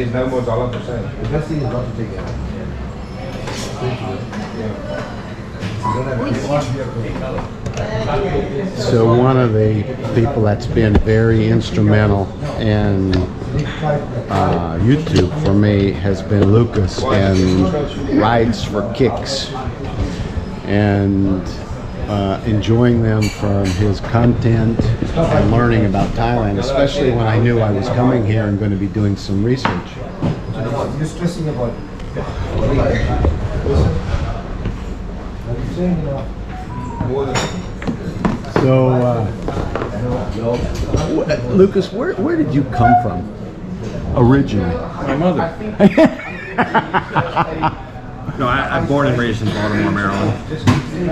is no more $1%. The best thing is not to take it out. Thank you. So one of the people that's been very instrumental in YouTube for me has been Lucas and Rides for Kickz, and enjoying them from his content and learning about Thailand, especially when I knew I was coming here and going to be doing some research. You're stressing about So, Lucas, where did you come from originally? My mother. No, I'm born and raised in Baltimore, Maryland.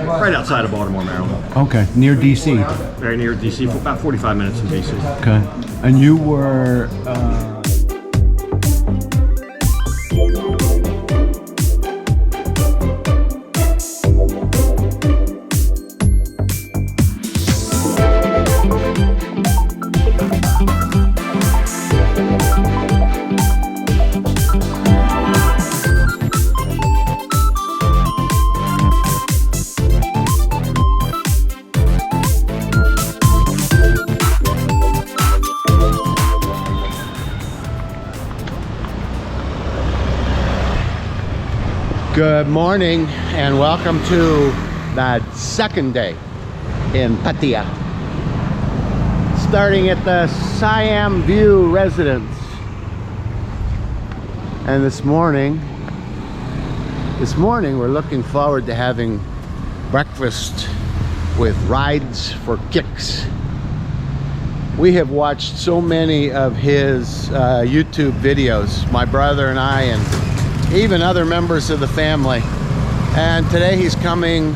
Right outside of Baltimore, Maryland. Okay, near DC. Very near DC, for about 45 minutes from DC. Okay, and you were. Good morning and welcome to the second day in Pattaya. Starting at the Siam View residence. And this morning we're looking forward to having breakfast with Rides for Kickz. We have watched so many of his YouTube videos, my brother and I, and even other members of the family, and today he's coming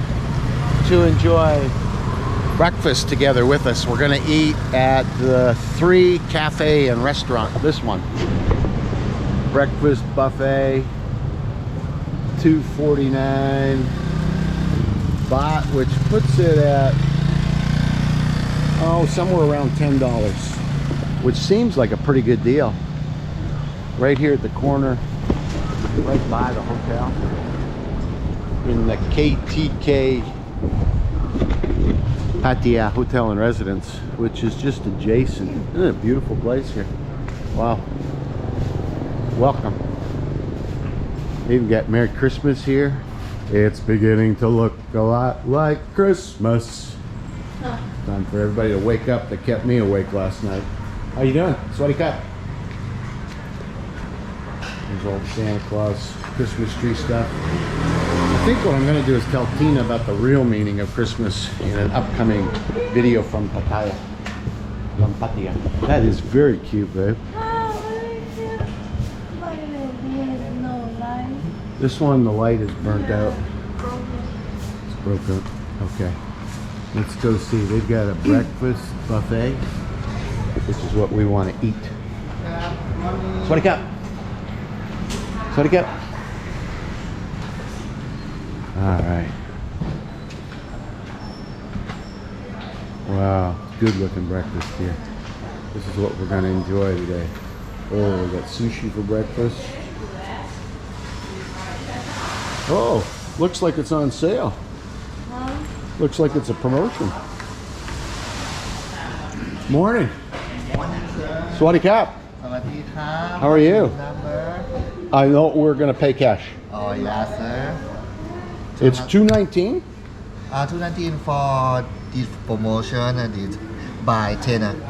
to enjoy breakfast together with us. We're going to eat at the 3 Cafe and Restaurant. This one, breakfast buffet, $2.49 baht, which puts it at somewhere around $10, which seems like a pretty good deal. Right here at the corner, right by the hotel, in the KTK Pattaya Hotel and Residence, which is just adjacent. Isn't it a beautiful place here? Wow. Welcome. They even got Merry Christmas here. It's beginning to look a lot like Christmas. Time for everybody to wake up that kept me awake last night. How you doing? Sweaty Cup. There's old Santa Claus Christmas tree stuff. I think what I'm going to do is tell Tina about the real meaning of Christmas in an upcoming video from Pattaya. From Pattaya. That is very cute, babe. This one, the light is burnt out. It's broken. Okay. Let's go see. They've got a breakfast buffet, which is what we want to eat. Sweaty Cup. Sweaty Cup. All right. Wow, good looking breakfast here. This is what we're going to enjoy today. Oh, we got sushi for breakfast. Oh, looks like it's on sale. Looks like it's a promotion. Morning. Morning, sir. Sweaty Cup. How are you? I know we're going to pay cash. Oh, yeah, sir. It's $2.19? $2.19 for this promotion and it's buy 10.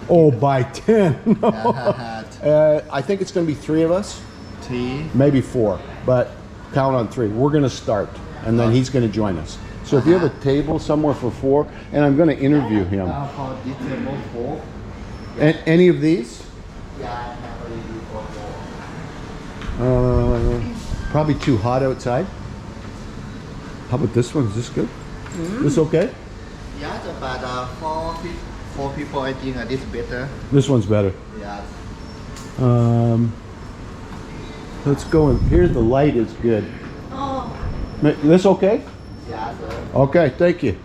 Oh, buy 10. I think it's going to be 3 of us. 3. Maybe 4, but count on 3. We're going to start, and then he's going to join us. So if you have a table somewhere for 4, and I'm going to interview him. For this table 4. Any of these? Yeah, Probably too hot outside. How about this one? Is this good? This okay? yeah, but for people, I think this better. This one's better. Yeah. Let's go in. Here the light is good. Oh. This okay? Yeah, sir. Okay, thank you.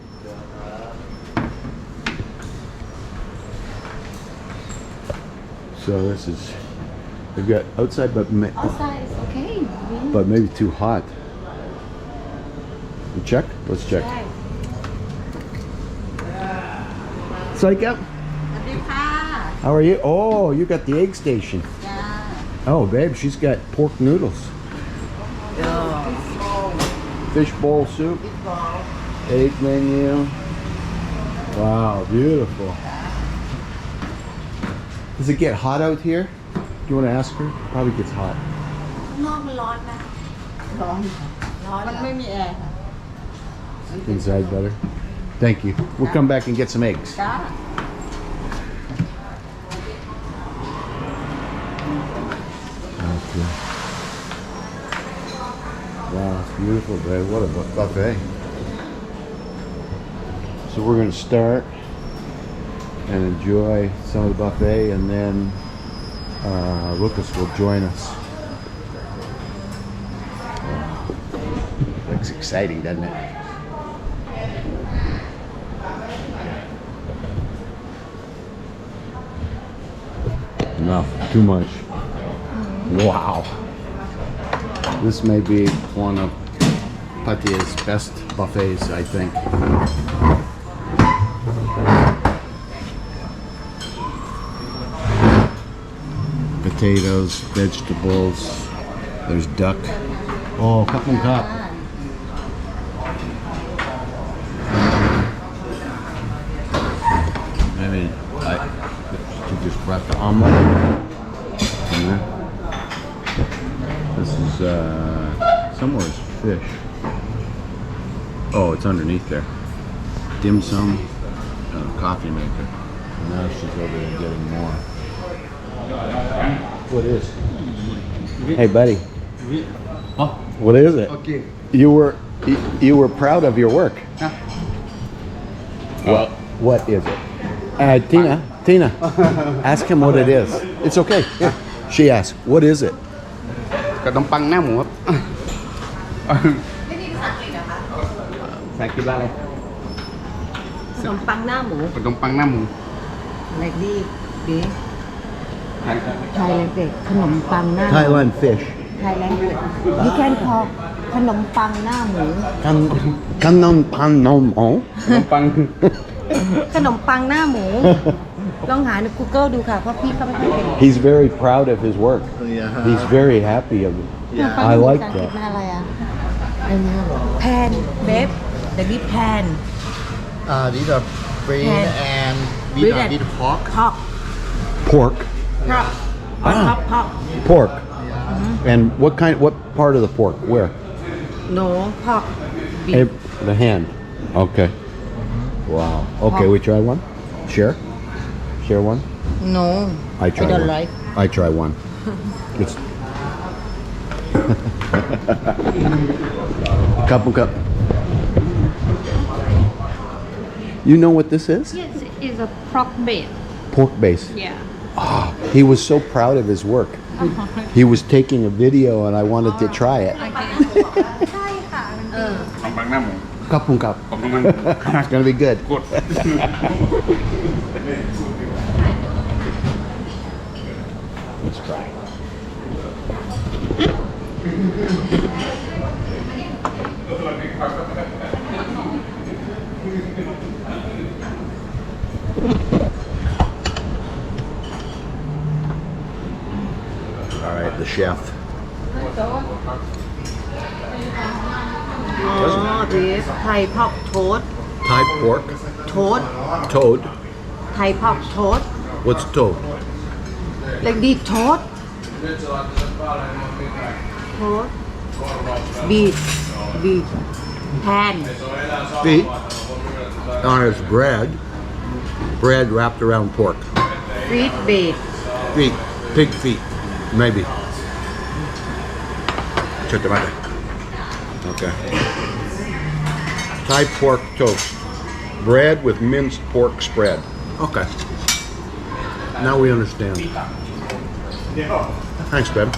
So this is They've got outside, but Outside is okay. but maybe too hot. You check? Let's check. Saika, how are you? Oh, you got the egg station. Oh, babe, she's got pork noodles. Fish bowl soup. Egg menu. Wow, beautiful. Does it get hot out here? Do you want to ask her? Probably gets hot. Inside better. Thank you. We'll come back and get some eggs. Okay. Wow, it's beautiful, babe. What a buffet. So we're going to start and enjoy some of the buffet, and then Lucas will join us. Looks exciting, doesn't it? No, too much. Wow. This may be one of Pattaya's best buffets, I think. Potatoes, vegetables, there's duck. Oh, cup and cup. Maybe you just brought the omelet. Yeah. This is somewhere's fish. Oh, it's underneath there. Dim sum, coffee maker. And now she's over there getting more. What is? Hey, buddy. Oh, What is it? okay. You were proud of your work. What is it? Tina, ask him what it is. It's okay. Yeah. She asked, what is it? ขนมปังหน้าหมูครับใส่กินว่าอะไร ขนมปังหน้าหมู ขนมปังหน้าหมู like this this ไทย Thailand เด็กขนมปังหน้าหมู Thailand fish. Thailand you can call ขนมปังหน้าหมู Kanon panom. ขนมปัง ขนมปังหน้าหมูลองหาใน Google ดูค่ะเพราะพี่เขาไม่ค่อยเป็น He's very proud of his work. Yeah. He's very happy of it. I like that. มันอะไรอ่ะแพนเบฟเดี๋ยวนี้แพน These are brain Pan. and Brain and- with pork. พอก Pork. พอกพอก Pork. And what part of the pork? Where? โนพอก The hand. Okay. Wow. Okay, we try one? Share? Share one? no I try I don't one. like I try one. It's cup. You know what this is? Yes, it's a pork base. Pork base. Yeah. Ah, he was so proud of his work. He was taking a video and I wanted to try it. ขนมปังหน้าหมู Cup. ขนมปัง It's gonna be good. กด Let's try. All right, the chef. อ๋อดีไทยพอกโทษ Thai pork. โทษ Toad. ไทยพอกโทษ What's toad? like this โทษโทษบีทแพน Feet. It's bread. Bread wrapped around pork. ฟีดบีท Feet. Pig feet. Maybe. Check them out. Okay. Thai pork toast. Bread with minced pork spread. Okay. Now we understand. Thanks, babe.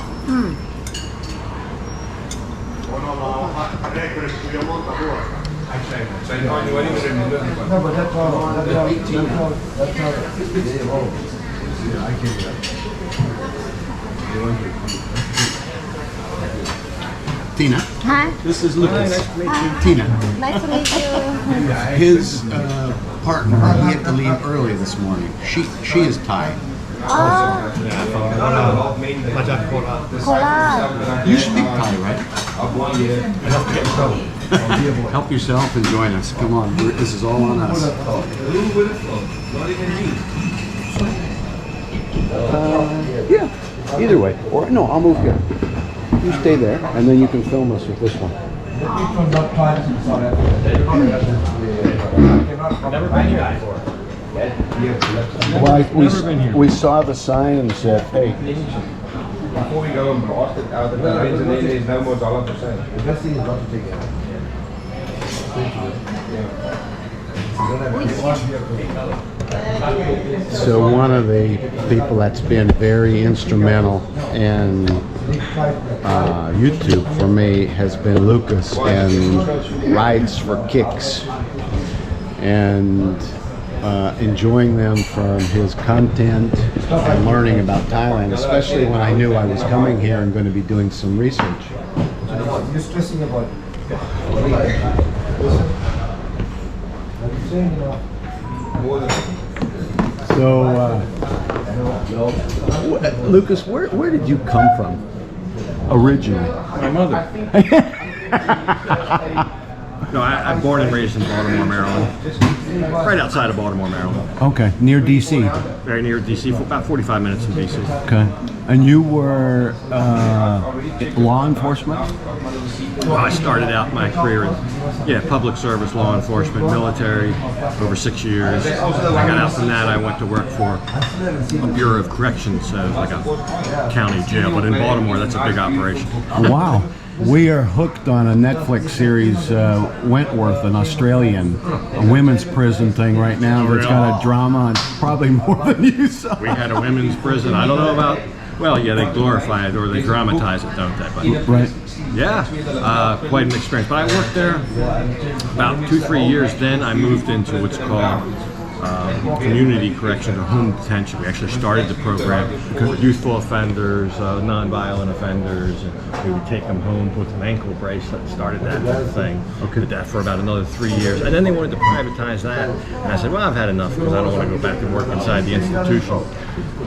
Tina, Hi. this is Lucas. Tina, Nice to meet you. his partner, he had to leave early this morning. She is Thai. Kola. You speak Thai, right? Help yourself and join us. Come on, this is all on us. Yeah, either way. Or no, I'll move here. You stay there, and then you can film us with this one. Never been here before. Well, we saw the sign and said, hey. Before we go and blast it out of the lines, and then there's no more $1%. The best thing is not to take it out. So one of the people that's been very instrumental in YouTube for me has been Lucas and Rides for Kickz, and enjoying them from his content and learning about Thailand, especially when I knew I was coming here and going to be doing some research. You're stressing about it. So, Lucas, where did you come from originally? My mother. No, I'm born and raised in Baltimore, Maryland. Right outside of Baltimore, Maryland. Okay, near DC. Very near DC, for about 45 minutes from DC. Okay, and you were law enforcement? Well, I started out my career in public service, law enforcement, military, over 6 years. I got out from that, I went to work for a Bureau of Corrections, like a county jail. But in Baltimore, that's a big operation. Wow. We are hooked on a Netflix series, Wentworth, an Australian, a women's prison thing right now that's got a drama and probably more than you saw. We had a women's prison. I don't know about, well, yeah, they glorify it or they dramatize it, don't they? But Right. yeah, quite an experience. But I worked there about 2-3 years. Then I moved into what's called community correction or home detention. We actually started the program for youthful offenders, non-violent offenders, and we would take them home, put them ankle bracelet, started that whole thing. Okay. Did that for about another 3 years, and then they wanted to privatize that, and I said, well, I've had enough because I don't want to go back and work inside the institution.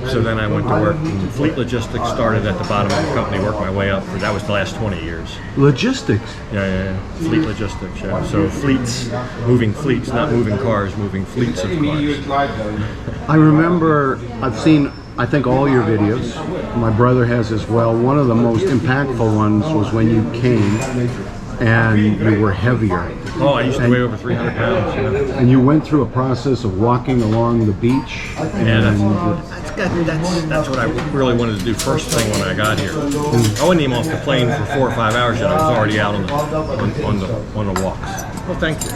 So then I went to work in Fleet Logistics, started at the bottom of the company, worked my way up. That was the last 20 years. Logistics. Yeah. Fleet Logistics, yeah. So fleets, moving fleets, not moving cars, moving fleets of cars. I remember, I've seen, I think, all your videos. My brother has as well. One of the most impactful ones was when you came and you were heavier. Oh, I used to weigh over 300 pounds. Yeah. And you went through a process of walking along the beach. Yeah, that's what I really wanted to do first thing when I got here. I wasn't even off the plane for 4 or 5 hours yet. I was already out on the walks. Well, thank you.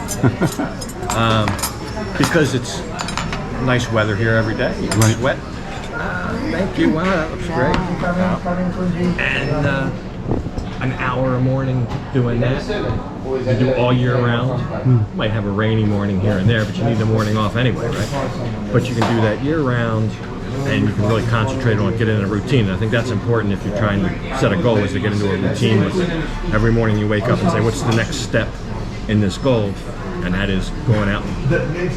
Because it's nice weather here every day. You can sweat. Thank you. Wow, that looks great. And an hour a morning doing that. You do all year round. Might have a rainy morning here and there, but you need the morning off anyway, right? But you can do that year round, and you can really concentrate on getting in a routine. And I think that's important if you're trying to set a goal, is to get into a routine. Every morning you wake up and say, what's the next step in this goal? And that is going out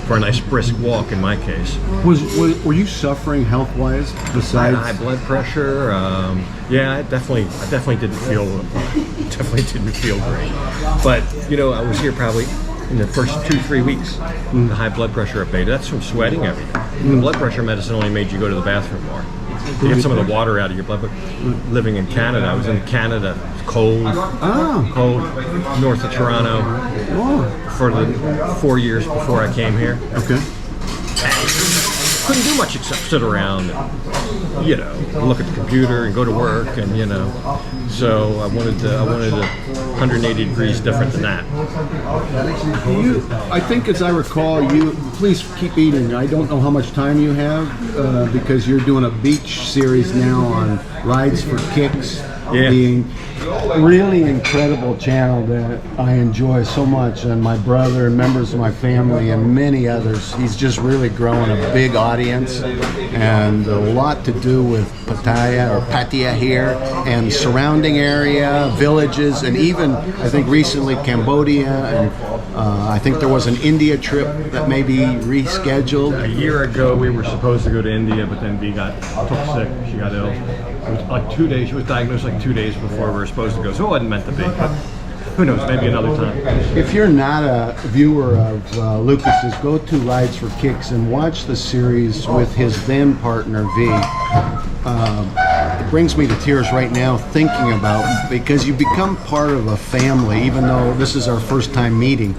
for a nice brisk walk in my case. Were you suffering health-wise besides? High blood pressure. Yeah, I definitely didn't feel great. But I was here probably in the first 2-3 weeks. The high blood pressure abated. That's from sweating every day. The blood pressure medicine only made you go to the bathroom more. You get some of the water out of your blood. But living in Canada, I was in Canada, cold, north of Toronto, for the 4 years before I came here. Okay. And couldn't do much except sit around and, look at the computer and go to work, and so I wanted to 180 degrees different than that. I think, as I recall, please keep eating. I don't know how much time you have because you're doing a beach series now on Rides for Kickz. Yeah. being really incredible channel that I enjoy so much, and my brother and members of my family and many others. He's just really growing a big audience, and a lot to do with Pattaya here and surrounding area, villages, and even I think recently Cambodia, and I think there was an India trip that may be rescheduled. A year ago, we were supposed to go to India, but then Bea took sick. She got ill. It was like 2 days. She was diagnosed like 2 days before we were supposed to go, so it wasn't meant to be. But who knows? Maybe another time. If you're not a viewer of Lucas's, go to Rides for Kickz and watch the series with his then partner V. It brings me to tears right now thinking about, because you become part of a family, even though this is our first time meeting.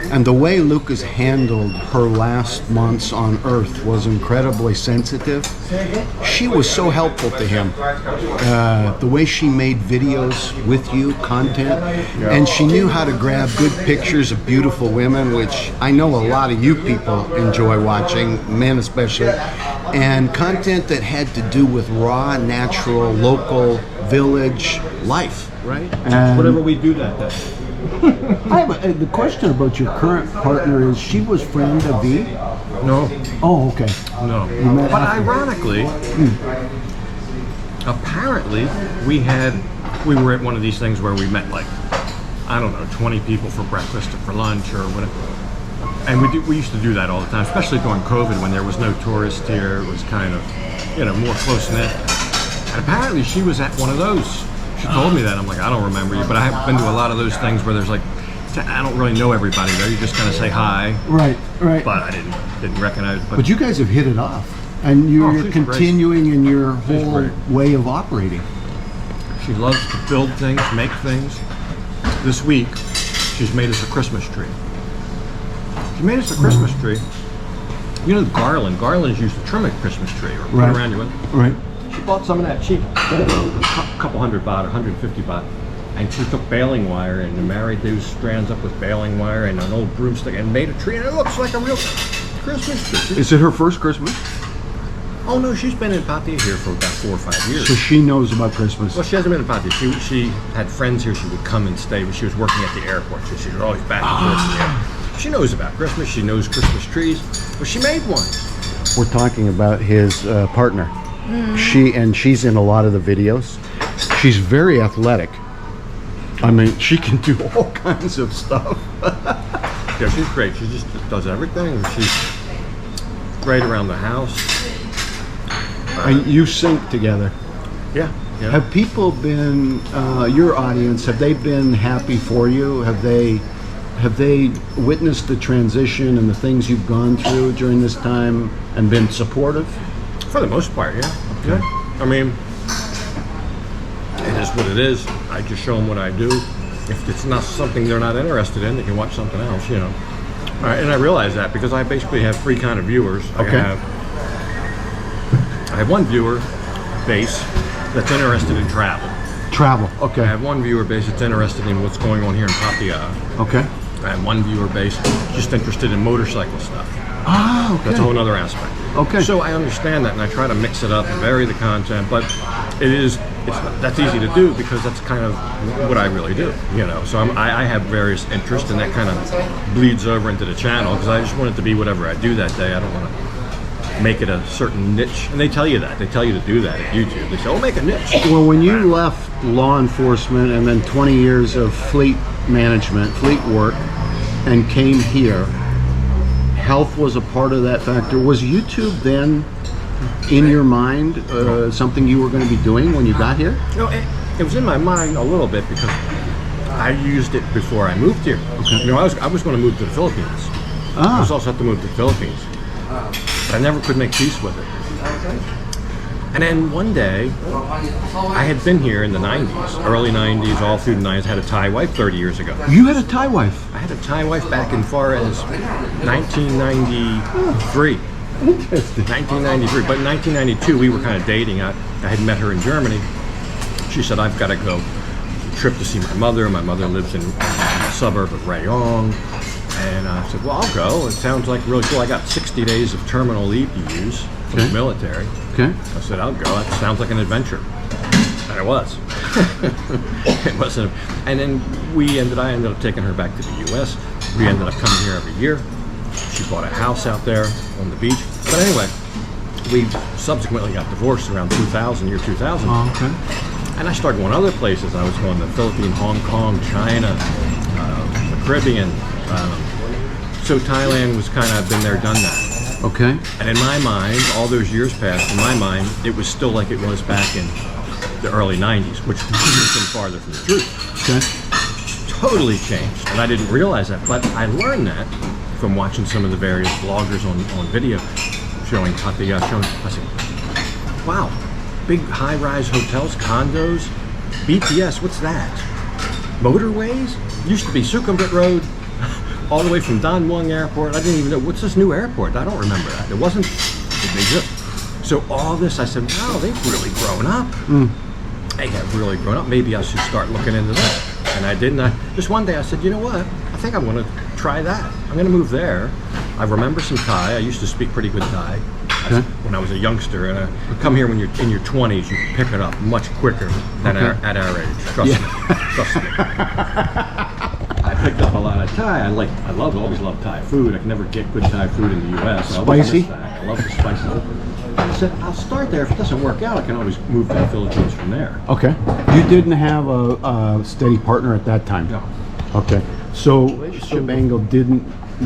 And the way Lucas handled her last months on Earth was incredibly sensitive. She was so helpful to him. The way she made videos with you, content, and she knew how to grab good pictures of beautiful women, which I know a lot of you people enjoy watching, men especially, and content that had to do with raw, natural, local, village life, right? And Whatever we do that day. I have the question about your current partner is she was friend of V? No. Oh, okay. No. met But after. ironically, apparently, we were at one of these things where we met like, I don't know, 20 people for breakfast or for lunch or whatever. And we used to do that all the time, especially during COVID when there was no tourist here. It was kind of, more close-knit. And apparently she was at one of those. She told me that. I'm like, I don't remember you, but I have been to a lot of those things where there's like, I don't really know everybody there. You just kind of say hi. Right. But I didn't recognize. But you guys have hit it off, and you're she's continuing in your She's whole great. way of operating. She loves to build things, make things. This week, she's made us a Christmas tree. She made us a Christmas tree. You know, garland. Garlands used to trim a Christmas tree or put around you. Right. She bought some of that cheap, a couple $100 or 150 baht, and she took baling wire and married those strands up with baling wire and an old broomstick and made a tree, and it looks like a real Christmas tree. Is it her first Christmas? Oh no, she's been in Pattaya here for about 4 or 5 years. So she knows about Christmas. Well, she hasn't been in Pattaya. She had friends here. She would come and stay when she was working at the airport. So she was always back and forth from the airport. She knows about Christmas. She knows Christmas trees. But she made one. We're talking about his partner. She's in a lot of the videos. She's very athletic. I mean, she can do all kinds of stuff. Yeah, she's great. She just does everything. She's great around the house. And you sync together. Yeah. Have people been, your audience, have they been happy for you? Have they witnessed the transition and the things you've gone through during this time and been supportive? For the most part, yeah. Yeah. I mean, it is what it is. I just show them what I do. If it's not something they're not interested in, they can watch something else, All right, and I realize that because I basically have 3 kind of viewers. Okay. I have one viewer base that's interested in travel. Travel, okay. I have one viewer base that's interested in what's going on here in Pattaya. Okay. I have one viewer base just interested in motorcycle stuff. Ah, okay. That's a whole other aspect. Okay. So I understand that, and I try to mix it up and vary the content, but that's easy to do because that's kind of what I really do, So I have various interests, and that kind of bleeds over into the channel because I just want it to be whatever I do that day. I don't want to make it a certain niche, and they tell you that. They tell you to do that at YouTube. They say, "Oh, make a niche." Well, when you left law enforcement and then 20 years of fleet management, fleet work, and came here, health was a part of that factor. Was YouTube then in your mind something you were going to be doing when you got here? No, it was in my mind a little bit because I used it before I moved here. Okay. I was going to move to the Philippines. I was also have to move to the Philippines. I never could make peace with it. And then one day, I had been here in the 90s, early 90s, all through the 90s, had a Thai wife 30 years ago. You had a Thai wife? I had a Thai wife back in far as 1993. Interesting. 1993, but in 1992 we were kind of dating. I had met her in Germany. She said, I've got to go trip to see my mother. My mother lives in a suburb of Rayong. And I said, well, I'll go. It sounds like really cool. I got 60 days of terminal leave to use from the military. Okay. I said, I'll go. That sounds like an adventure. It was. It wasn't. And then I ended up taking her back to the U.S. We ended up coming here every year. She bought a house out there on the beach. But anyway, we subsequently got divorced around 2000, year 2000. Oh, okay. And I started going other places. I was going to the Philippines, Hong Kong, China, the Caribbean. So Thailand was kind of been there, done that. Okay. And in my mind, all those years passed, in my mind, it was still like it was back in the early 90s, which isn't farther from the truth. Okay. Totally changed. And I didn't realize that, but I learned that from watching some of the various bloggers on video showing Pattaya. I said, wow, big high-rise hotels, condos, BTS, what's that? Motorways? Used to be Sukhumvit Road, all the way from Don Mueang Airport. I didn't even know, what's this new airport? I don't remember that. It wasn't, it didn't exist. So all this, I said, wow, they've really grown up. They have really grown up. Maybe I should start looking into that. And I didn't. Just one day I said, you know what? I think I want to try that. I'm going to move there. I remember some Thai. I used to speak pretty good Thai when I was a youngster. And come here when you're in your 20s, you pick it up much quicker than at our age. Trust me. Trust me. I picked up a lot of Thai. Always loved Thai food. I can never get good Thai food in the U.S. Spicy? I love the spicy. I said, I'll start there. If it doesn't work out, I can always move to the Philippines from there. Okay. You didn't have a steady partner at that time? No. Okay. So angle didn't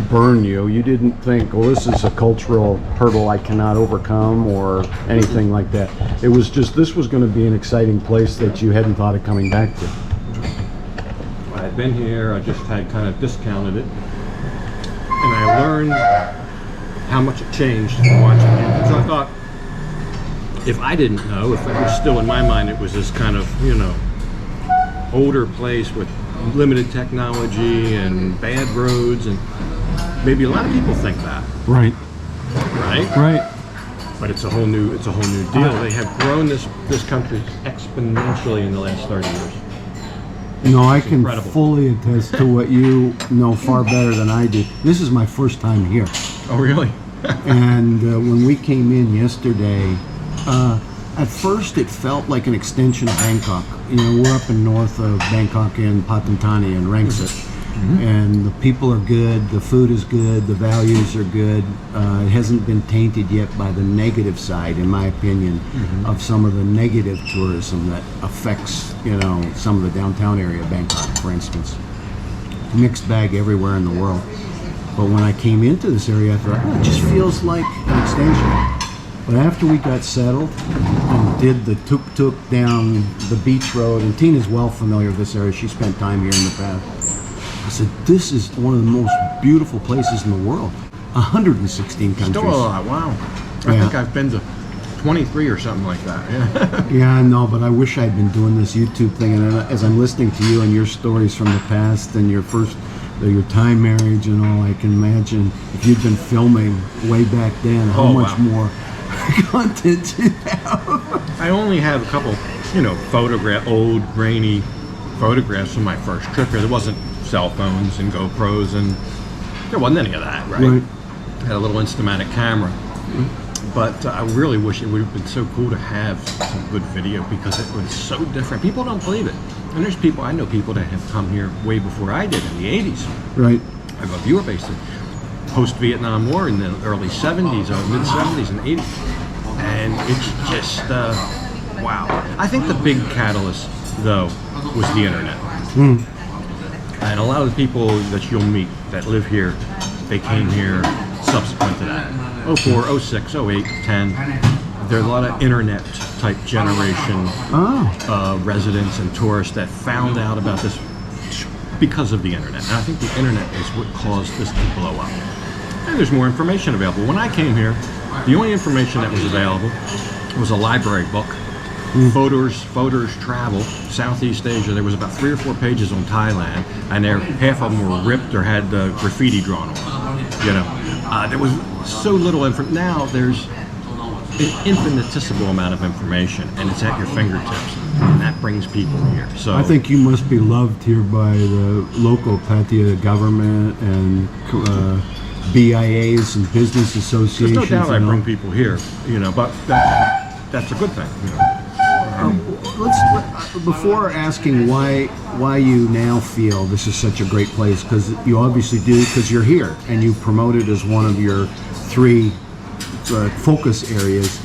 burn you. You didn't think, oh, this is a cultural hurdle I cannot overcome or anything like that. It was just, this was going to be an exciting place that you hadn't thought of coming back to. I had been here, I just had kind of discounted it. And I learned how much it changed from watching it. So I thought, if I didn't know, if it was still in my mind, it was this kind of, older place with limited technology and bad roads, and maybe a lot of people think that. Right. Right? But it's a whole new deal. They have grown this country exponentially in the last 30 years. No, I can incredible. fully attest to what you know far better than I do. This is my first time here. Oh, really? And when we came in yesterday, at first it felt like an extension of Bangkok. We're up in north of Bangkok in Pattaya Thailand and Rangsit. And the people are good, the food is good, the values are good. It hasn't been tainted yet by the negative side, in my opinion, of some of the negative tourism that affects, some of the downtown area of Bangkok, for instance. Mixed bag everywhere in the world. But when I came into this area, I thought, it just feels like an extension. But after we got settled and did the tuk-tuk down the beach road, and Tina's well familiar with this area, she spent time here in the past. I said, this is one of the most beautiful places in the world. 116 countries. Still a lot, wow. I think I've been to 23 or something like that. Yeah. Yeah, I know, but I wish I'd been doing this YouTube thing. And as I'm listening to you and your stories from the past and your Thai marriage and all, I can imagine if you'd been filming way back then, how much more content you have. I only have a couple, old, grainy photographs from my first trip here. There wasn't cell phones and GoPros, and there wasn't any of that, right? I had a little Instamatic camera. But I really wish it would have been so cool to have some good video, because it was so different. People don't believe it. And I know people that have come here way before I did, in the 80s. Right. I have a viewer base post-Vietnam War in the early 70s, mid-70s and 80s. And it's just, wow. I think the big catalyst, though, was the internet. And a lot of the people that you'll meet that live here, they came here subsequent to that. 04, 06, 08, 10. There are a lot of internet type generation residents and tourists that found out about this because of the internet. And I think the internet is what caused this to blow up. And there's more information available. When I came here, the only information that was available was a library book. Photos Travel, Southeast Asia. There was about 3 or 4 pages on Thailand, and half of them were ripped or had graffiti drawn on. There was so little information. Now there's an infinitesimal amount of information, and it's at your fingertips, and that brings people here. So I think you must be loved here by the local Pattaya government and BIAs and business associations. There's no doubt I bring people here, but that's a good thing. before asking why you now feel this is such a great place, because you obviously do, because you're here and you promote it as one of your 3 focus areas.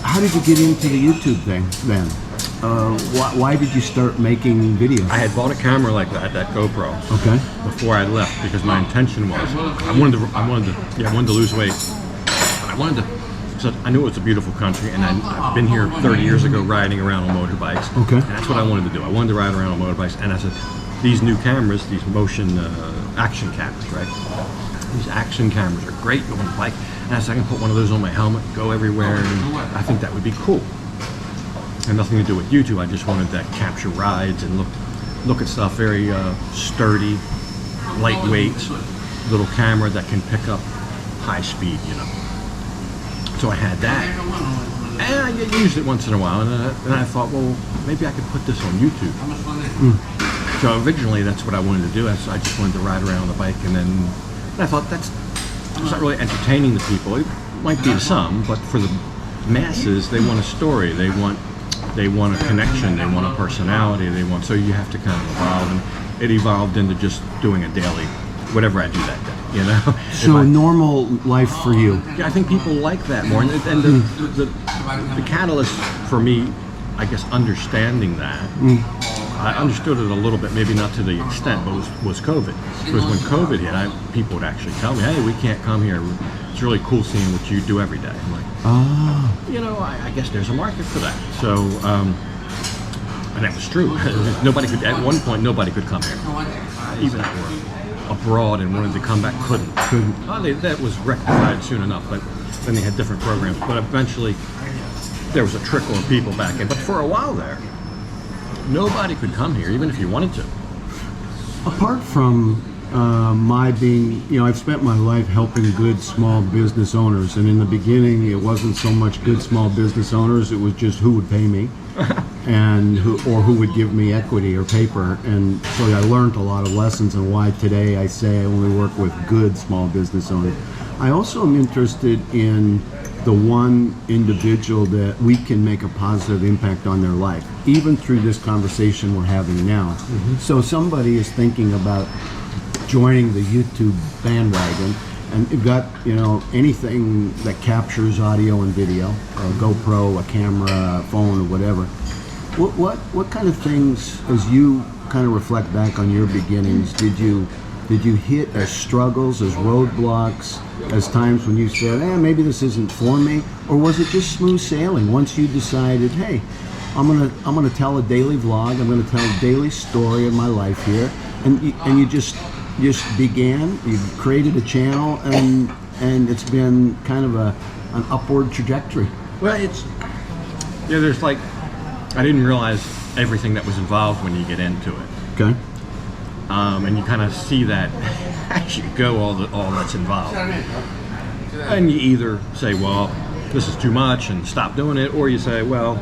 How did you get into the YouTube thing then? Why did you start making videos? I had bought a camera like that GoPro. Okay. Before I left, because my intention was I wanted to lose weight. So I knew it was a beautiful country, and I've been here 30 years ago riding around on motorbikes. Okay. And that's what I wanted to do. I wanted to ride around on motorbikes, and I said, these new cameras, these motion action cameras, right? These action cameras are great on a bike. And I said, I can put one of those on my helmet, go everywhere, and I think that would be cool. Had nothing to do with YouTube. I just wanted to capture rides and look at stuff. Very sturdy, lightweight, little camera that can pick up high speed, you know. So I had that, and I used it once in a while, and I thought, well, maybe I could put this on YouTube. So originally, that's what I wanted to do. I just wanted to ride around on the bike, and I thought it's not really entertaining the people. It might be to some, but for the masses, they want a story. They want a connection. They want a personality. So you have to kind of evolve, and it evolved into just doing a daily, whatever I do that day. You know, so normal life for you. Yeah, I think people like that more, and the catalyst for me, I guess, understanding that, I understood it a little bit, maybe not to the extent, but was COVID. Because when COVID hit, people would actually tell me, "Hey, we can't come here. It's really cool seeing what you do every day." I'm like, you know, I guess there's a market for that. So, and that was true. Nobody could at one point. Nobody could come here, even if we were abroad and wanted to come back, couldn't. That was rectified soon enough, but then they had different programs. But eventually, there was a trickle of people back in. But for a while there, nobody could come here, even if you wanted to. Apart from my being, you know, I've spent my life helping good small business owners, and in the beginning, it wasn't so much good small business owners; it was just who would pay me, and who would give me equity or paper. And so I learned a lot of lessons, and why today I say I only work with good small business owners. I also am interested in the one individual that we can make a positive impact on their life, even through this conversation we're having now. So somebody is thinking about joining the YouTube bandwagon, and you've got, you know, anything that captures audio and video, a GoPro, a camera, a phone, or whatever. What kind of things, as you kind of reflect back on your beginnings, did you hit as struggles, as roadblocks, as times when you said, maybe this isn't for me, or was it just smooth sailing once you decided, hey, I'm gonna tell a daily vlog, I'm gonna tell a daily story of my life here, and you just began, you created a channel, and it's been kind of an upward trajectory. Well, there's like, I didn't realize everything that was involved when you get into it. Okay. And you kind of see that as you go, all that's involved. And you either say, well, this is too much and stop doing it, or you say, well,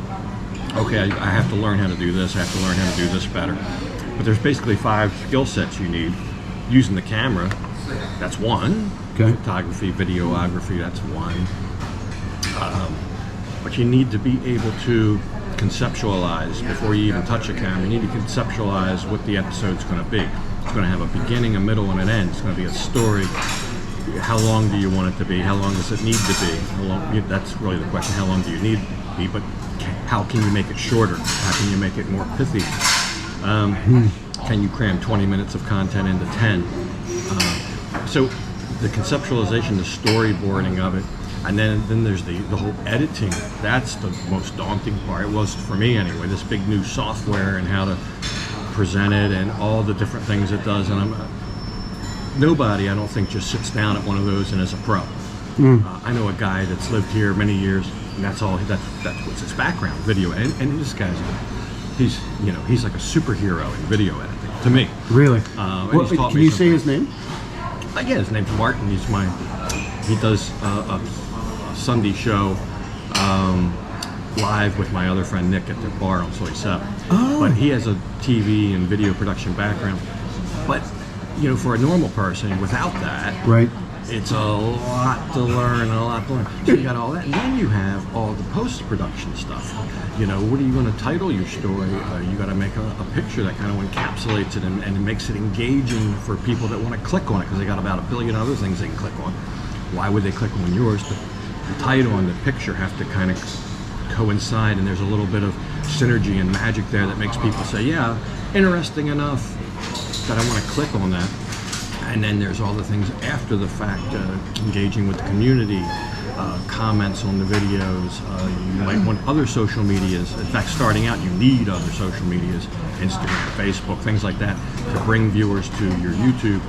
okay, I have to learn how to do this, I have to learn how to do this better. But there's basically 5 skill sets you need. Using the camera, that's one. Okay. Photography, videography, that's one. But you need to be able to conceptualize before you even touch a camera. You need to conceptualize what the episode's going to be. It's going to have a beginning, a middle, and an end. It's going to be a story. How long do you want it to be? How long does it need to be? How long, that's really the question. How long do you need it to be? But how can you make it shorter? How can you make it more pithy? Can you cram 20 minutes of content into 10? So the conceptualization, the storyboarding of it, and then there's the whole editing. That's the most daunting part. It was for me anyway. This big new software and how to present it and all the different things it does. And nobody, I don't think, just sits down at one of those and is a pro. I know a guy that's lived here many years, and that's what's his background, video. And this guy's, he's like a superhero in video editing to me. Really? Can you say his name? Yeah, his name's Martin. He does a Sunday show live with my other friend Nick at their bar on Soy 7. But he has a TV and video production background. But for a normal person without that, right, it's a lot to learn and a lot to learn. So you got all that, and then you have all the post-production stuff. You know, what are you going to title your story? You got to make a picture that kind of encapsulates it and it makes it engaging for people that want to click on it, because they got about a billion other things they can click on. Why would they click on yours? The title and the picture have to kind of coincide, and there's a little bit of synergy and magic there that makes people say, yeah, interesting enough that I want to click on that. And then there's all the things after the fact, engaging with the community, comments on the videos. You might want other social medias. In fact, starting out, you need other social medias, Instagram, Facebook, things like that, to bring viewers to your YouTube.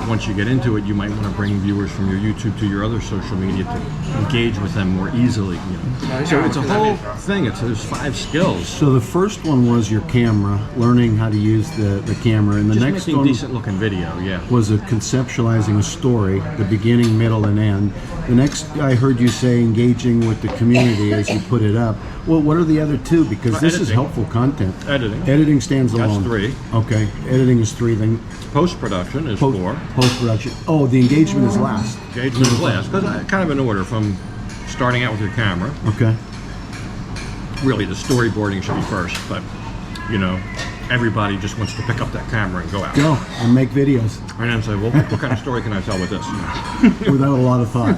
Once you get into it, you might want to bring viewers from your YouTube to your other social media to engage with them more easily. You know? So it's a whole thing. There's 5 skills. So the first one was your camera, learning how to use the camera, and the Just next making one decent looking video, yeah. was conceptualizing a story, the beginning, middle, and end. The next, I heard you say, engaging with the community as you put it up. Well, what are the other 2? Because this is Editing. helpful content. Editing. Editing stands alone. That's 3. Okay, editing is 3. Then Post-production is 4. Post-production. Oh, the engagement is last. Engagement is last, because kind of in order from starting out with your camera. Okay. Really, the storyboarding should be first, but you know, everybody just wants to pick up that camera and go out. Go and make videos And then say, well, what kind of story can I tell with this? without a lot of thought.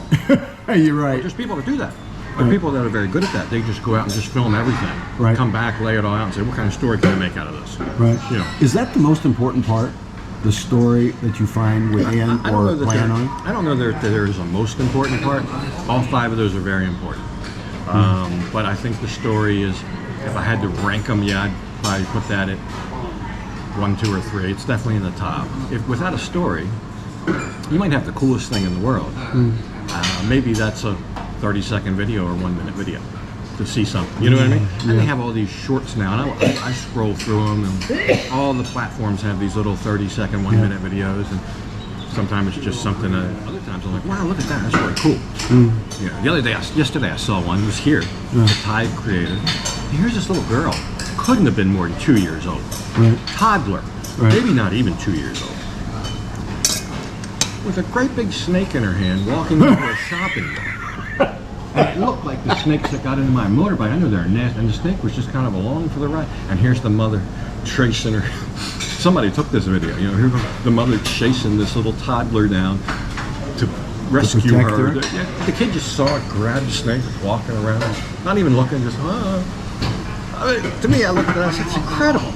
You're right. There's people that do that. But people that are very good at that, they just go out and just film everything. Right. Come back, lay it all out, and say, what kind of story can I make out of this? Right. You know. Is that the most important part? The story that you find within I don't know or that plan on? I don't know that there is a most important part. All 5 of those are very important. But I think the story is, if I had to rank them, yeah, I'd probably put that at 1, 2, or 3. It's definitely in the top. If without a story, you might have the coolest thing in the world. Maybe that's a 30-second video or 1-minute video to see something. You know what I mean? And they have all these shorts now, and I scroll through them, and all the platforms have these little 30-second, 1-minute videos, and sometimes it's just something. Other times I'm like, wow, look at that, that's really cool. Yeah. The other day, yesterday, I saw one. It was here, a Thai creator. And here's this little girl. Couldn't have been more than 2 years old. Right. Toddler, maybe not even 2 years old, with a great big snake in her hand, walking into a shopping mall. And it looked like the snakes that got into my motorbike. I knew they were nasty, and the snake was just kind of along for the ride. And here's the mother tracing her. Somebody took this video. You know, here goes the mother chasing this little toddler down to rescue protect her. her? The kid just saw it, grabbed the snake, walking around, not even looking, just I mean, to me, I looked at that, I said, it's incredible.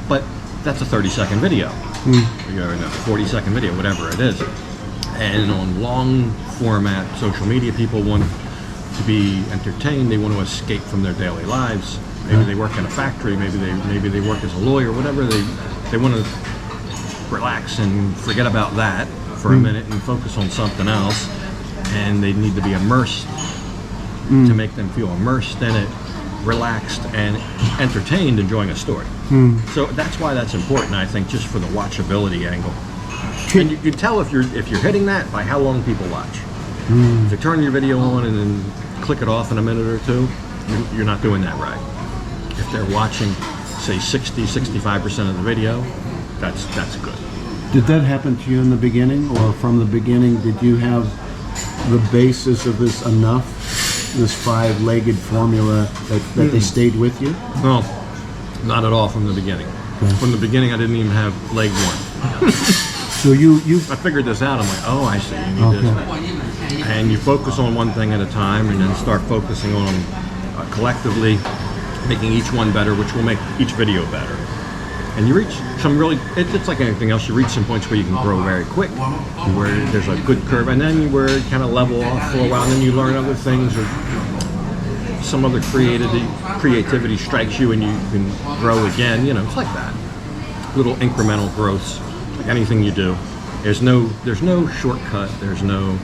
But that's a 30-second video. You know, a 40-second video, whatever it is. And on long format social media, people want to be entertained. They want to escape from their daily lives. Maybe they work in a factory. Maybe they work as a lawyer. Whatever they want to relax and forget about that for a minute and focus on something else. And they need to be immersed to make them feel immersed in it, relaxed and entertained, enjoying a story. So that's why that's important, I think, just for the watchability angle. And you can tell if you're hitting that by how long people watch. If you turn your video on and then click it off in a minute or 2, you're not doing that right. If they're watching, say, 60-65% of the video, that's good. Did that happen to you in the beginning, or from the beginning, did you have the basis of this enough, this 5-legged formula that they stayed with you? No, not at all from the beginning. Okay. From the beginning, I didn't even have leg 1. So you I figured this out. I'm like, oh, I see. You need this. And you focus on one thing at a time, and then start focusing on collectively making each one better, which will make each video better. And you reach some really, it's like anything else, you reach some points where you can grow very quick, where there's a good curve, and then where you kind of level off for a while, and then you learn other things, or some other creativity strikes you and you can grow again. You know, it's like that. Little incremental growths, like anything you do. There's no shortcut, there's no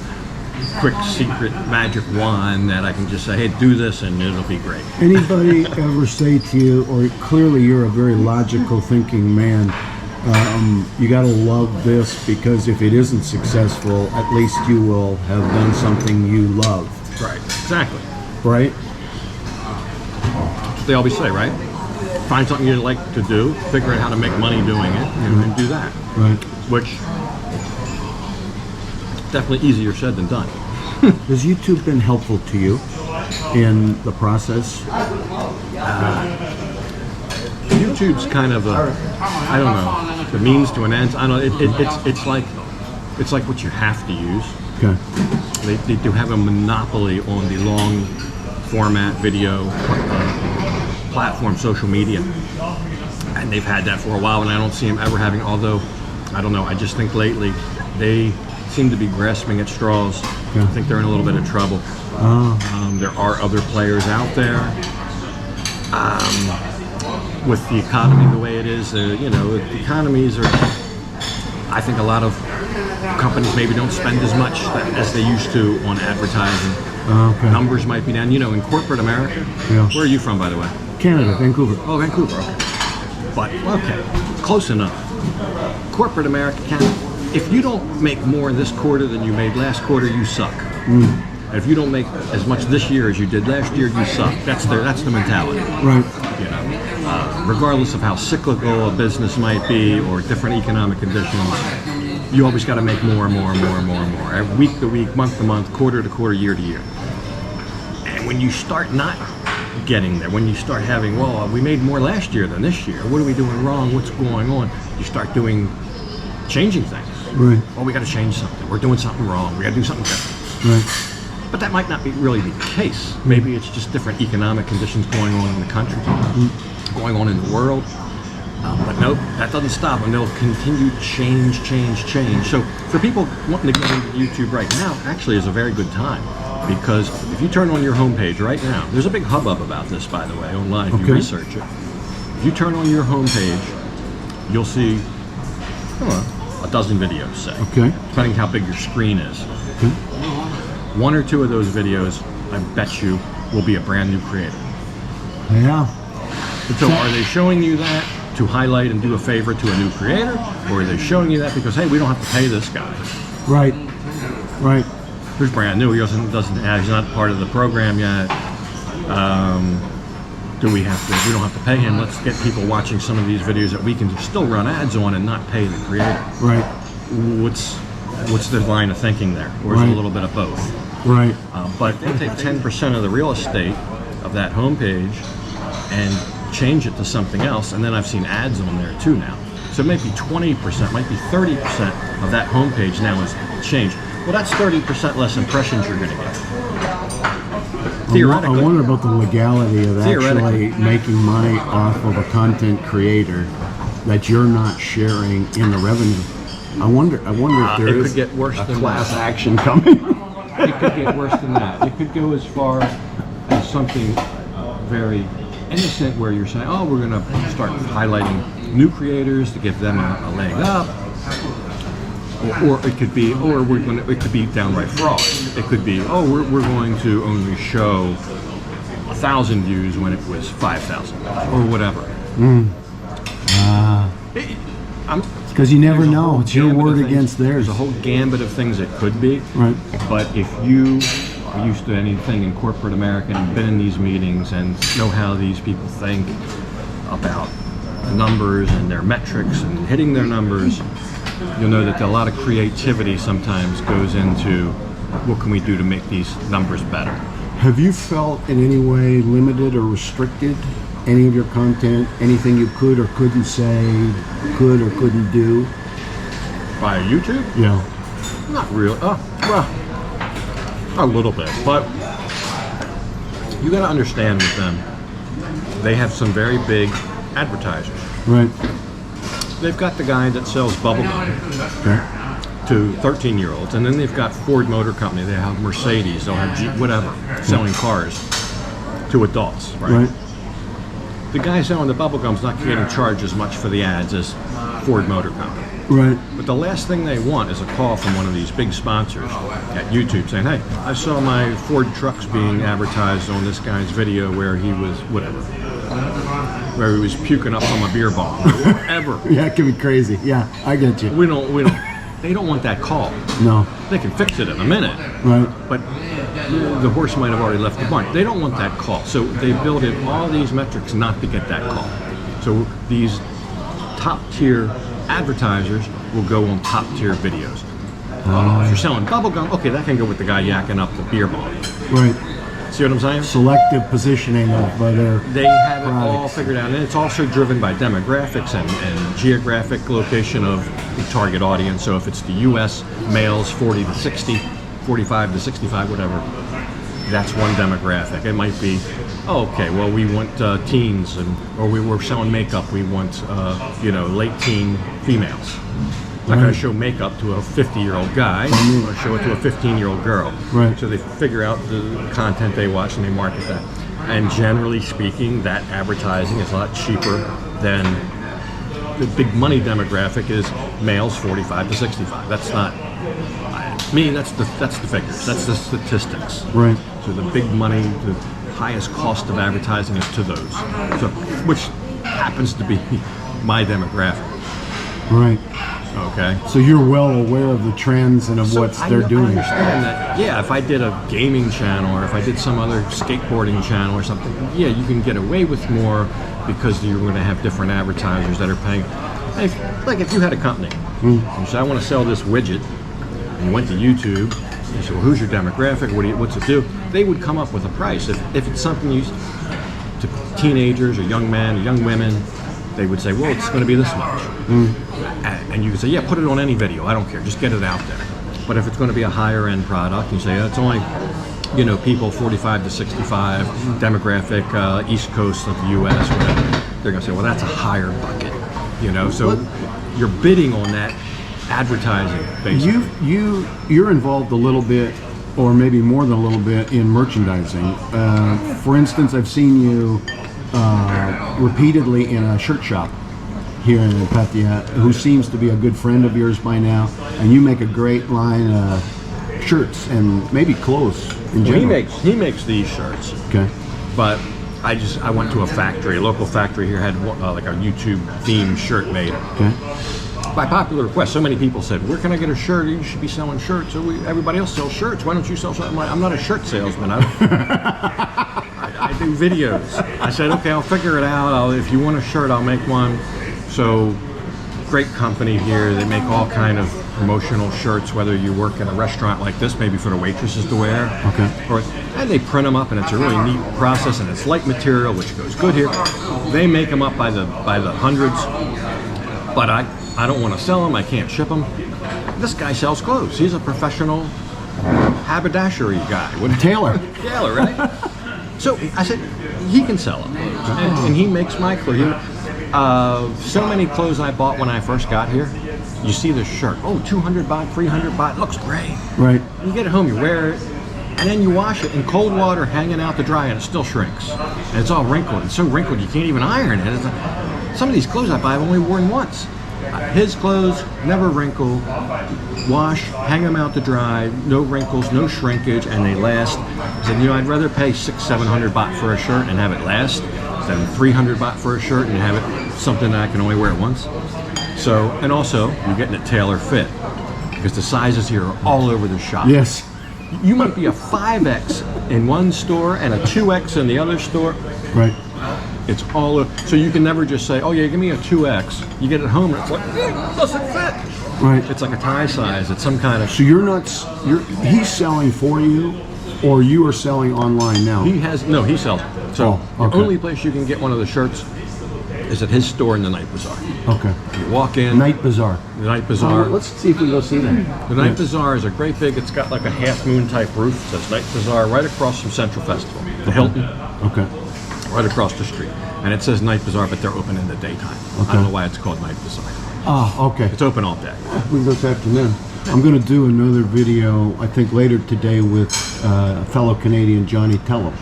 quick secret magic wand that I can just say, hey, do this and it'll be great. Anybody ever say to you, or clearly you're a very logical thinking man, you got to love this because if it isn't successful, at least you will have done something you love. Right, exactly. Right? They always say, right? Find something you like to do, figure out how to make money doing it, and do that. Right. Which definitely easier said than done. Has YouTube been helpful to you in the process? YouTube's kind of I don't know, the means to an end. I don't know. It's like what you have to use. Okay. They do have a monopoly on the long format video platform, social media, and they've had that for a while, and I don't see them ever having. Although, I don't know. I just think lately they seem to be grasping at straws. Yeah. I think they're in a little bit of trouble. There are other players out there. With the economy the way it is, you know, the economies are. I think a lot of companies maybe don't spend as much as they used to on advertising. Okay. Numbers might be down. You know, in corporate America. Yeah. Where are you from, by the way? Canada, Vancouver. Oh, Vancouver. Okay. But okay, close enough. Corporate America, Canada. If you don't make more this quarter than you made last quarter, you suck. And if you don't make as much this year as you did last year, you suck. That's the mentality. Right. You know, regardless of how cyclical a business might be or different economic conditions, you always got to make more and more and more and more and more. Every week to week, month to month, quarter to quarter, year to year. And when you start not getting there, when you start having, well, we made more last year than this year. What are we doing wrong? What's going on? You start changing things. Right. Oh, we got to change something. We're doing something wrong. We got to do something different. Right. But that might not be really the case. Maybe it's just different economic conditions going on in the country, going on in the world. But nope, that doesn't stop, and they'll continue change. So for people wanting to get into YouTube right now, actually is a very good time, because if you turn on your homepage right now, there's a big hubbub about this, by the way, online. If you research it, if you turn on your homepage, you'll see, a dozen videos, say, depending how big your screen is. One or two of those videos, I bet you, will be a brand new creator. Yeah. So are they showing you that to highlight and do a favor to a new creator, or are they showing you that because, hey, we don't have to pay this guy? Right. Right. Who's brand new? He's not part of the program yet. We don't have to pay him. Let's get people watching some of these videos that we can still run ads on and not pay the creator. Right. What's the line of thinking there? Or is it a little bit of both? Right. But they take 10% of the real estate of that homepage and change it to something else, and then I've seen ads on there too now. So maybe 20%, might be 30% of that homepage now is changed. Well, that's 30% less impressions you're going to get. Theoretically. I wonder about the legality of actually making money off of a content creator that you're not sharing in the revenue. I wonder if there is could get worse a than class that. action coming. It could get worse than that. It could go as far as something very innocent, where you're saying, oh, we're going to start highlighting new creators to give them a leg up. Or it could be, it could be downright fraud. It could be, we're going to only show 1,000 views when it was 5,000, or whatever. Because you never know. It's your word against theirs. There's a whole gambit of things it could be. Right. But if you are used to anything in corporate America and been in these meetings and know how these people think about numbers and their metrics and hitting their numbers, you'll know that a lot of creativity sometimes goes into what can we do to make these numbers better. Have you felt in any way limited or restricted any of your content, anything you could or couldn't say, could or couldn't do? By YouTube? Yeah. Not really. Well, a little bit. But you got to understand with them, they have some very big advertisers. Right. They've got the guy that sells bubblegum to 13-year-olds, and then they've got Ford Motor Company, they have Mercedes, they'll have Jeep, whatever, selling cars to adults, right? The guy selling the bubblegum's not getting charged as much for the ads as Ford Motor Company. Right. But the last thing they want is a call from one of these big sponsors at YouTube saying, hey, I saw my Ford trucks being advertised on this guy's video where he was, where he was puking up from a beer bottle, or whatever. Yeah, it can be crazy. Yeah, I get you. They don't want that call. No. They can fix it in a minute. Right. But the horse might have already left the barn. They don't want that call. So they build in all these metrics not to get that call. So these top tier advertisers will go on top tier videos. If you're selling bubble gum, okay, that can go with the guy yakking up the beer bottle. Right. See what I'm saying? Selective positioning of their They have it all products. figured out, and it's also driven by demographics and geographic location of the target audience. So if it's the U.S. males 40 to 60, 45 to 65, whatever, that's one demographic. It might be, oh, okay, well, we want teens, or we were selling makeup. We want, late teen females. I'm not going to show makeup to a 50-year-old guy. I'm going to show it to a 15-year-old girl. Right. So they figure out the content they watch and they market that. And generally speaking, that advertising is a lot cheaper than the big money demographic is males 45 to 65. That's not me. That's the figures. That's the statistics. Right. So the big money, the highest cost of advertising is to those. So which happens to be my demographic. Right. Okay. So you're well aware of the trends and of So what I they're doing. understand that. Yeah, if I did a gaming channel or if I did some other skateboarding channel or something, yeah, you can get away with more because you're going to have different advertisers that are paying. If you had a company, you say, I want to sell this widget, and you went to YouTube, you say, well, who's your demographic? What's it do? They would come up with a price. If it's something used to teenagers or young men or young women, they would say, well, it's going to be this much. And you could say, yeah, put it on any video. I don't care. Just get it out there. But if it's going to be a higher end product, you say, it's only, people 45 to 65, demographic, East Coast of the U.S., whatever. They're going to say, well, that's a higher bucket. So you're bidding on that advertising, basically. You're involved a little bit, or maybe more than a little bit, in merchandising. For instance, I've seen you repeatedly in a shirt shop here in Pattaya, who seems to be a good friend of yours by now, and you make a great line of shirts and maybe clothes in general. He makes these shirts. Okay. But I went to a local factory here, had like a YouTube themed shirt made. Okay. By popular request, so many people said, where can I get a shirt? You should be selling shirts. So everybody else sells shirts. Why don't you sell something? I'm not a shirt salesman. I do videos. I said, okay, I'll figure it out. If you want a shirt, I'll make one. So great company here. They make all kind of promotional shirts, whether you work in a restaurant like this, maybe for the waitresses to wear. Okay. And they print them up, and it's a really neat process, and it's light material, which goes good here. They make them up by the hundreds, but I don't want to sell them. I can't ship them. This guy sells clothes. He's a professional haberdashery guy. Tailor. Tailor, right? So I said, he can sell them, and he makes my clothes. So many clothes I bought when I first got here. You see the shirt, 200 baht, 300 baht, looks great. Right. You get it home, you wear it, and then you wash it in cold water, hanging out to dry, and it still shrinks. And it's all wrinkled. It's so wrinkled you can't even iron it. Some of these clothes I buy I've only worn once. His clothes never wrinkle, wash, hang them out to dry, no wrinkles, no shrinkage, and they last. I said, I'd rather pay 600-700 baht for a shirt and have it last than 300 baht for a shirt and have it something that I can only wear it once. So, and also, you're getting a tailor fit because the sizes here are all over the shop. Yes. You might be a 5X in one store and a 2X in the other store. Right. It's all over. So you can never just say, oh yeah, give me a 2X. You get it home and it's like, it doesn't fit. Right. It's like a tie size. It's some kind of... So he's selling for you, or you are selling online now? He sells. So okay. The only place you can get one of the shirts is at his store in the Night Bazaar. Okay. You walk in. Night Bazaar. The Night Bazaar. Let's see if we go see that. The Night Bazaar is a great big, it's got like a half moon type roof. It says Night Bazaar right across from Central Festival. The Hilton. Okay. Right across the street. And it says Night Bazaar, but they're open in the daytime. Okay. I don't know why it's called Night Bazaar. Ah, okay. It's open all day. We can go this afternoon. I'm going to do another video, I think later today, with a fellow Canadian, Johnny Tellum,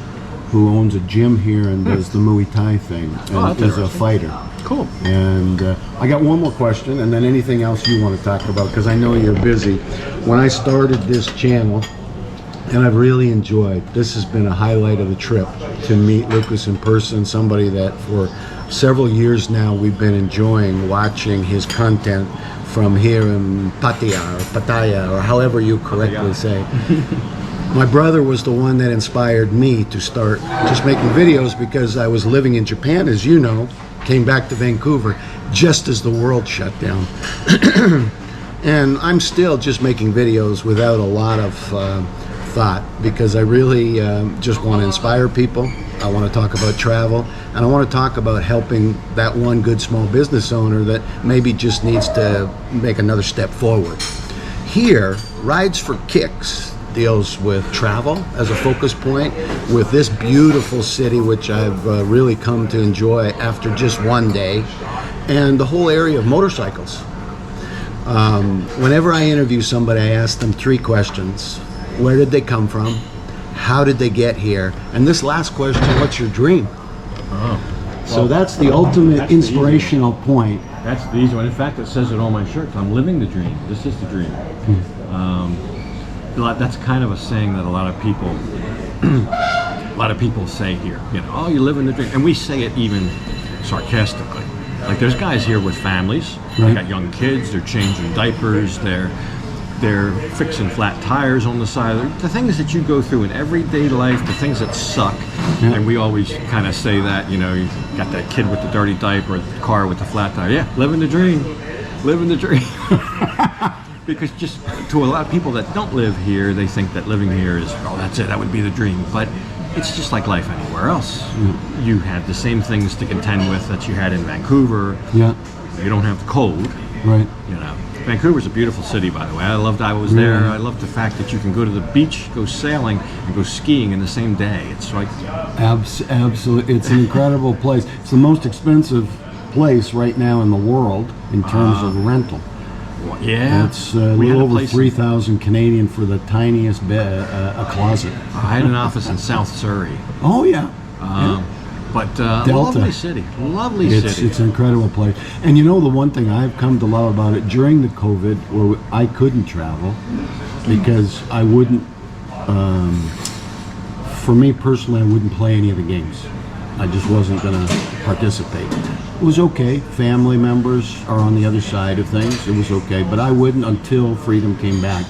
who owns a gym here and does the Muay Thai thing, and is a fighter. Cool. And I got one more question, and then anything else you want to talk about, because I know you're busy. When I started this channel, and I've really enjoyed, this has been a highlight of the trip, to meet Lucas in person, somebody that for several years now we've been enjoying watching his content from here in Pattaya, or however you correctly say. My brother was the one that inspired me to start just making videos, because I was living in Japan, as you know, came back to Vancouver just as the world shut down. And I'm still just making videos without a lot of thought, because I really just want to inspire people. I want to talk about travel, and I want to talk about helping that one good small business owner that maybe just needs to make another step forward. Here, Rides for Kickz deals with travel as a focus point with this beautiful city, which I've really come to enjoy after just one day, and the whole area of motorcycles. Whenever I interview somebody, I ask them 3 questions. Where did they come from? How did they get here? And this last question, what's your dream? So that's the ultimate that's the easy inspirational point. That's the easy one. In fact, it says it on my shirt. I'm living the dream. This is the dream. That's kind of a saying that a lot of people say here. You know, oh, you're living the dream, and we say it even sarcastically. Like, there's guys here with families. They Right. got young kids. They're changing diapers. They're fixing flat tires on the side. The things that you go through in everyday life, the things that suck. Yeah. And we always kind of say that, you know, you got that kid with the dirty diaper, the car with the flat tire. Yeah, living the dream. Living the dream. Because just to a lot of people that don't live here, they think that living here is, oh, that's it, that would be the dream. But it's just like life anywhere else. You had the same things to contend with that you had in Vancouver. Yeah, You don't have the cold, right. you know. Vancouver's a beautiful city, by the way. I loved I was there. I love the fact that you can go to the beach, go sailing, and go skiing in the same day. It's like, Absolutely. It's an incredible place. It's the most expensive place right now in the world in terms of rental. yeah. It's a We had little a over place in- 3,000 Canadian for the tiniest bed, a closet. I had an office in South Surrey. Oh, yeah. But Delta. lovely city. Lovely city. It's an incredible place. And you know, the one thing I've come to love about it, during the COVID, where I couldn't travel because I wouldn't, for me personally, I wouldn't play any of the games. I just wasn't going to participate. It was okay. Family members are on the other side of things. It was okay. But I wouldn't until freedom came back.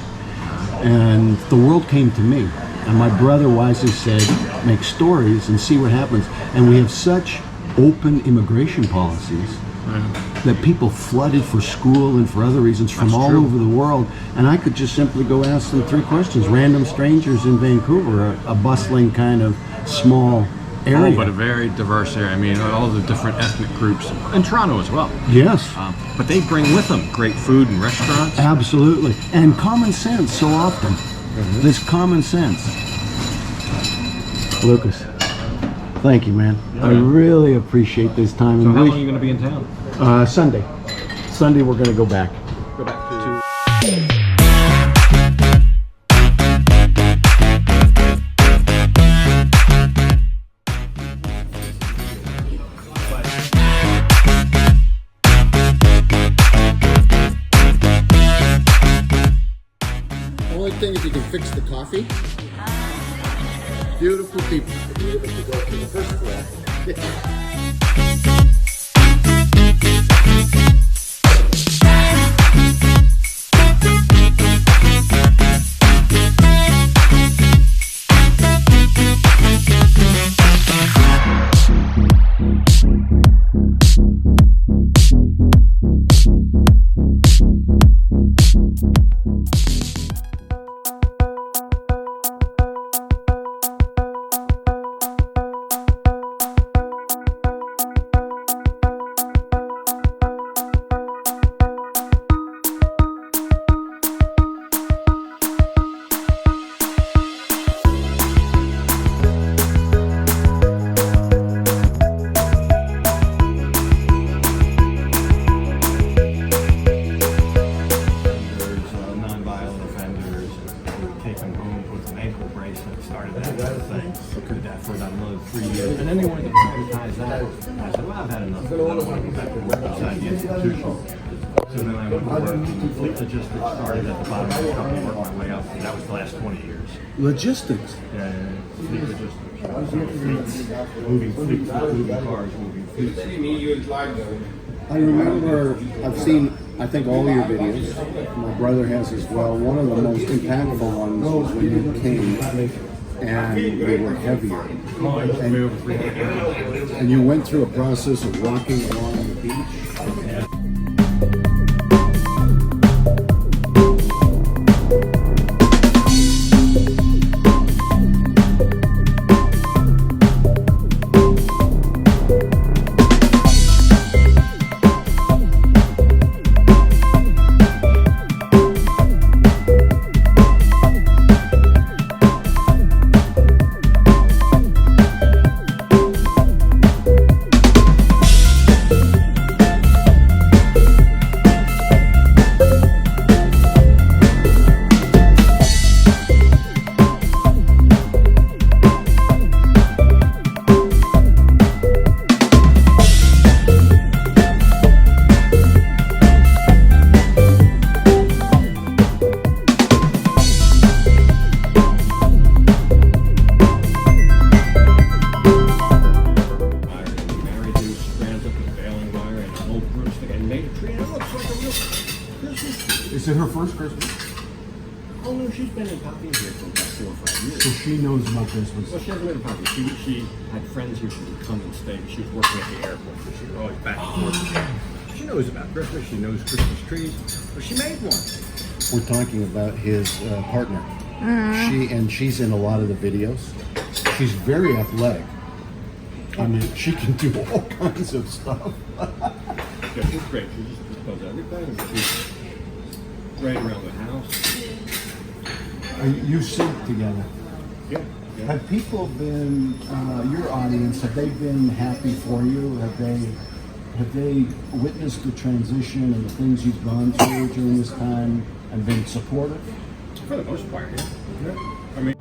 And the world came to me. And my brother wisely said, make stories and see what happens. And we have such open immigration policies that people flooded for school and for other reasons from That's all true. over the world. And I could just simply go ask them 3 questions. Random strangers in Vancouver, a bustling kind of small area. Oh, but a very diverse area. I mean, all the different ethnic groups. In Toronto as well. Yes, But they bring with them great food and restaurants. absolutely. And common sense so often. This common sense. Lucas, thank you, man. I really appreciate this time. So And how long are you going to be in town? Sunday. Sunday we're going to go back. Go back to... Only thing is you can fix the coffee. Beautiful people. Beautiful to go to the first floor. Non-violent offenders, we would take them home with an ankle bracelet, started that kind of thing. Did that for about another 3 years. And then they wanted to privatize that. And I said, well, I've had enough. I don't want to go back to work outside the institution. So then I went to work in fleet logistics, started at the bottom of the company, worked my way up, and that was the last 20 years. Logistics. Yeah, fleet logistics. So fleets, moving fleets, moving cars, moving fleets. I remember, I've seen, I think, all your videos. My brother has as well. One of the most impactful ones was when you came and you were heavier. And you went through a process of walking along the beach. made a tree and it looks like a real Christmas. Is it her first Christmas? Oh no, she's been in Pattaya here for about 4 or 5 years. So she knows about Christmas. Well, she hasn't been in Pattaya. She had friends here who would come and stay. She was working at the airport, so she was always back and forth. She knows about Christmas. She knows Christmas trees. But she made one. We're talking about his partner. She's in a lot of the videos. She's very athletic. I mean, she can do all kinds of stuff. Yeah, she's great. She just does everything. She's right around the house. You sync together. Yeah. Have people been, your audience, have they been happy for you? Have they witnessed the transition and the things you've gone through during this time and been supportive? For the most part, yeah. I mean,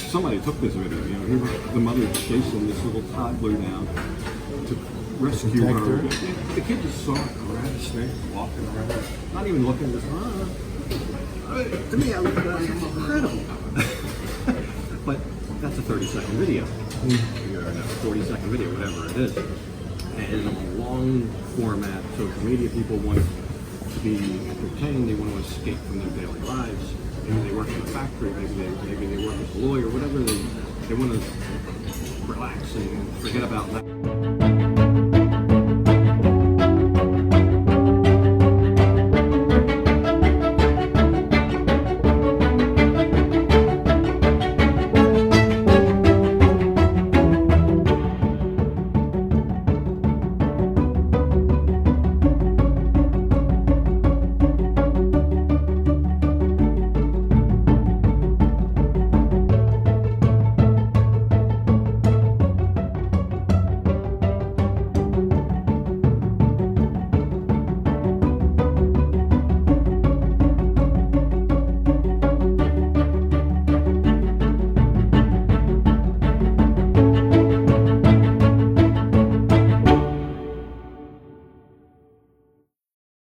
somebody took this video. You know, here the mother chasing this little toddler down to rescue her. The kid just saw it, grabbed a snake, walking around, not even looking at this. To me, I looked at that, it's incredible. But that's a 30-second video, or a 40-second video, whatever it is. And in a long format, social media people want to be entertained. They want to escape from their daily lives. Maybe they work in a factory, maybe they work as a lawyer, whatever, they want to relax and forget about that.